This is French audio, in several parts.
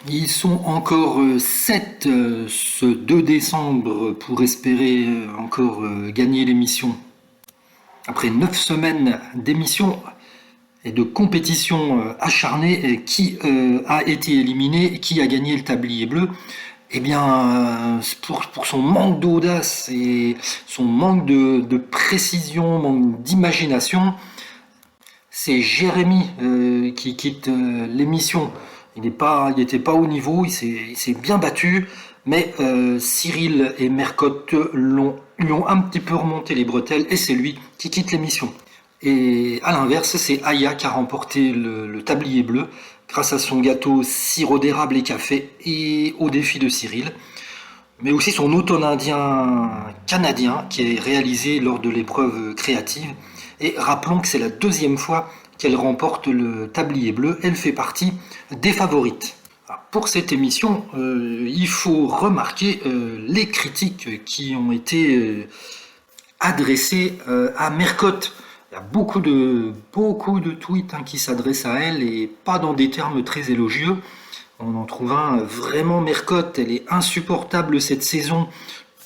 Ils sont encore 7 ce 2 décembre pour espérer encore gagner l'émission. Après 9 semaines d'émission et de compétition acharnée, qui a été éliminé et qui a gagné le tablier bleu? Eh bien, pour son manque d'audace et son manque de précision, manque d'imagination, c'est Jérémy qui quitte l'émission. Il n'était pas au niveau, il s'est bien battu, mais Cyril et Mercotte lui ont un petit peu remonté les bretelles et c'est lui qui quitte l'émission. Et à l'inverse, c'est Aya qui a remporté le tablier bleu grâce à son gâteau sirop d'érable et café et au défi de Cyril, mais aussi son automne indien canadien qui est réalisé lors de l'épreuve créative. Et rappelons que c'est la deuxième fois qu'elle remporte le tablier bleu, elle fait partie des favorites. Pour cette émission, il faut remarquer les critiques qui ont été adressées à Mercotte. Il y a beaucoup de tweets qui s'adressent à elle et pas dans des termes très élogieux. On en trouve un vraiment Mercotte, elle est insupportable cette saison,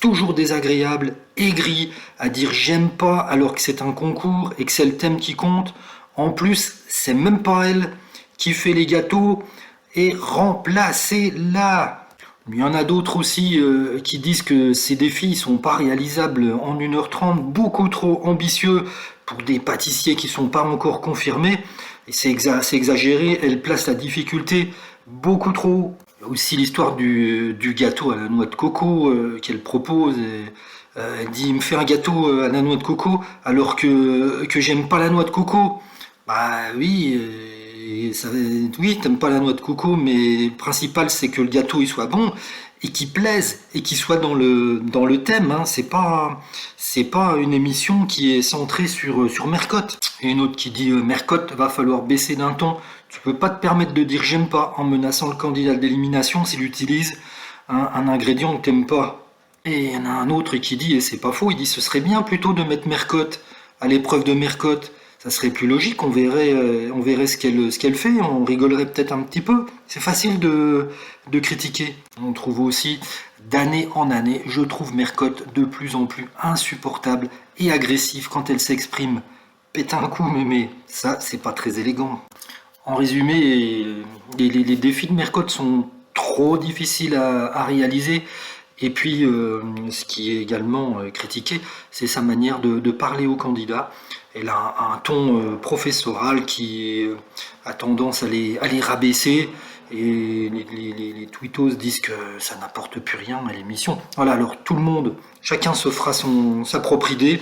toujours désagréable, aigrie, à dire j'aime pas alors que c'est un concours et que c'est le thème qui compte. En plus, c'est même pas elle qui fait les gâteaux et remplacez-la. Il y en a d'autres aussi qui disent que ces défis sont pas réalisables en 1h30, beaucoup trop ambitieux pour des pâtissiers qui sont pas encore confirmés. Et c'est exagéré, elle place la difficulté beaucoup trop haut. Il y a aussi l'histoire du gâteau à la noix de coco qu'elle propose. Elle dit il me fait un gâteau à la noix de coco alors que j'aime pas la noix de coco. Bah oui, oui, t'aimes pas la noix de coco, mais le principal c'est que le gâteau il soit bon et qu'il plaise et qu'il soit dans le thème. C'est pas une émission qui est centrée sur Mercotte. Et une autre qui dit Mercotte, va falloir baisser d'un ton. Tu peux pas te permettre de dire j'aime pas en menaçant le candidat d'élimination s'il utilise un ingrédient que t'aimes pas. Et il y en a un autre qui dit, et c'est pas faux, il dit ce serait bien plutôt de mettre Mercotte à l'épreuve de Mercotte. Ça serait plus logique, on verrait ce qu'elle fait, on rigolerait peut-être un petit peu. C'est facile de critiquer. On trouve aussi, d'année en année, je trouve Mercotte de plus en plus insupportable et agressive quand elle s'exprime. Pète un coup, mais ça, c'est pas très élégant. En résumé, les défis de Mercotte sont trop difficiles à réaliser. Et puis, ce qui est également critiqué, c'est sa manière de parler aux candidats. Elle a un ton professoral qui a tendance à les rabaisser. Et les tweetos disent que ça n'apporte plus rien à l'émission. Voilà, alors tout le monde, chacun se fera sa propre idée.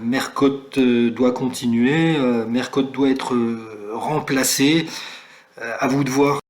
Mercotte doit continuer, Mercotte doit être remplacé. À vous de voir.